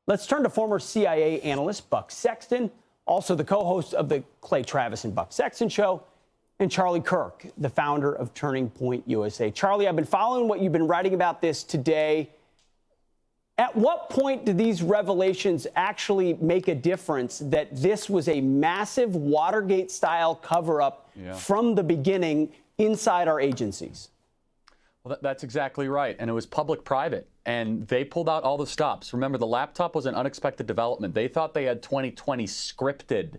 Let's turn to former CIA analyst Buck Sexton, also the co-host of the Clay Travis and Buck Sexton Show, and Charlie Kirk, the founder of Turning Point USA. Charlie, I've been following what you've been writing about this today. At what point did these revelations actually make a difference that this was a massive Watergate-style cover-up from the beginning inside our agencies? Well, that's exactly right. And it was public-private. And they pulled out all the stops. Remember, the laptop was an unexpected development. They thought they had 2020 scripted,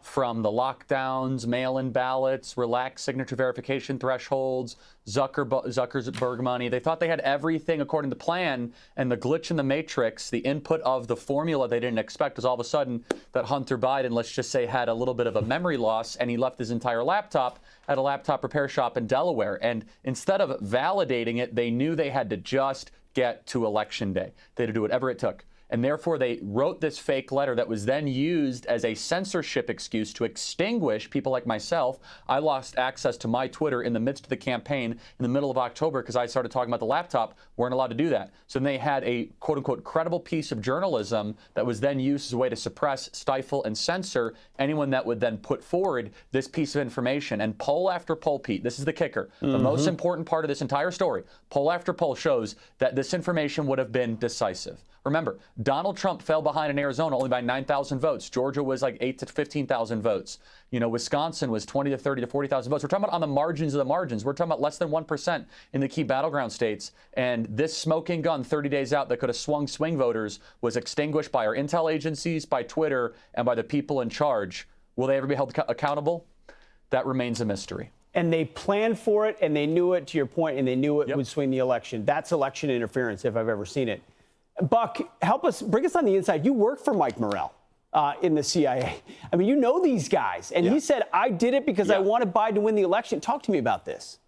from the lockdowns, mail-in ballots, relaxed signature verification thresholds, Zuckerberg money. They thought they had everything according to plan, and the glitch in the matrix, the input of the formula they didn't expect was all of a sudden that Hunter Biden, let's just say, had a little bit of a memory loss, and he left his entire laptop at a laptop repair shop in Delaware. And instead of validating it, they knew they had to just get to Election Day. They had to do whatever it took. And therefore, they wrote this fake letter that was then used as a censorship excuse to extinguish people like myself. I lost access to my Twitter in the midst of the campaign in the middle of October because I started talking about the laptop. Weren't allowed to do that. So then they had a quote-unquote credible piece of journalism that was then used as a way to suppress, stifle, and censor anyone that would then put forward this piece of information. And poll after poll, Pete, this is the kicker. The most important part of this entire story, poll after poll shows that this information would have been decisive. Remember, Donald Trump fell behind in Arizona only by 9,000 votes. Georgia was like 8,000 to 15,000 votes. You know, Wisconsin was 20,000 to 30,000 to 40,000 votes. We're talking about on the margins of the margins. We're talking about less than 1% in the key battleground states. And this smoking gun 30 days out that could have swung swing voters was extinguished by our intel agencies, by Twitter, and by the people in charge. Will they ever be held accountable? That remains a mystery. And they planned for it, and they knew it, to your point, and they knew it would swing the election. That's election interference, if I've ever seen it. Buck, help us, bring us on the inside. You worked for Mike Morrell in the CIA. I mean, you know these guys. And he said, I did it because I wanted Biden to win the election. Talk to me about this.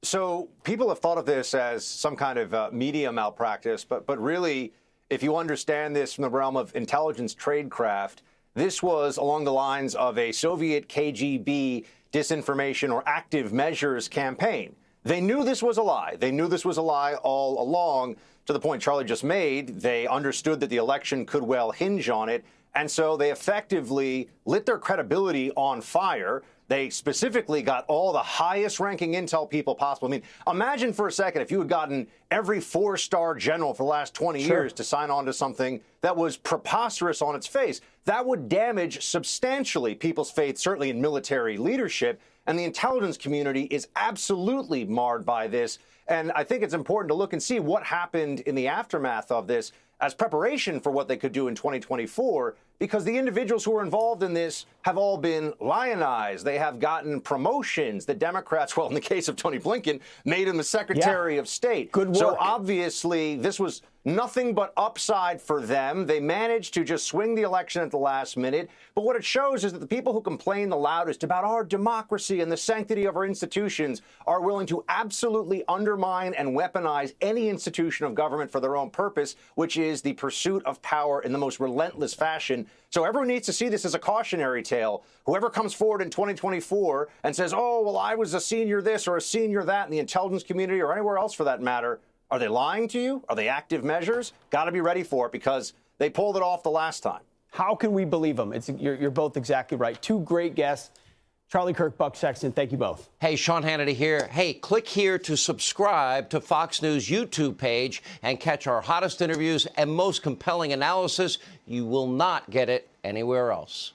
So people have thought of this as some kind of media malpractice, but really, if you understand this from the realm of intelligence tradecraft, this was along the lines of a Soviet KGB disinformation or active measures campaign. They knew this was a lie. They knew this was a lie all along. To the point Charlie just made, they understood that the election could well hinge on it. And so they effectively lit their credibility on fire. They specifically got all the highest ranking intel people possible. I mean, imagine for a second if you had gotten every four-star general for the last 20 years to sign on to something that was preposterous on its face. That would damage substantially people's faith, certainly in military leadership. And the intelligence community is absolutely marred by this. And I think it's important to look and see what happened in the aftermath of this as preparation for what they could do in 2024, because the individuals who were involved in this have all been lionized. They have gotten promotions. The Democrats, well, in the case of Tony Blinken, made him the Secretary of State. Good work. So obviously, this was nothing but upside for them. They managed to just swing the election at the last minute. But what it shows is that the people who complain the loudest about our democracy and the sanctity of our institutions are willing to absolutely undermine and weaponize any institution of government for their own purpose, which is the pursuit of power in the most relentless fashion. So everyone needs to see this as a cautionary tale. Whoever comes forward in 2024 and says, oh, well, I was a senior this or a senior that in the intelligence community or anywhere else for that matter, are they lying to you? Are they active measures? Got to be ready for it because they pulled it off the last time. How can we believe them? You're both exactly right. Two great guests. Charlie Kirk, Buck Sexton, thank you both. Hey, Sean Hannity here. Hey, click here to subscribe to Fox News YouTube page and catch our hottest interviews and most compelling analysis. You will not get it anywhere else.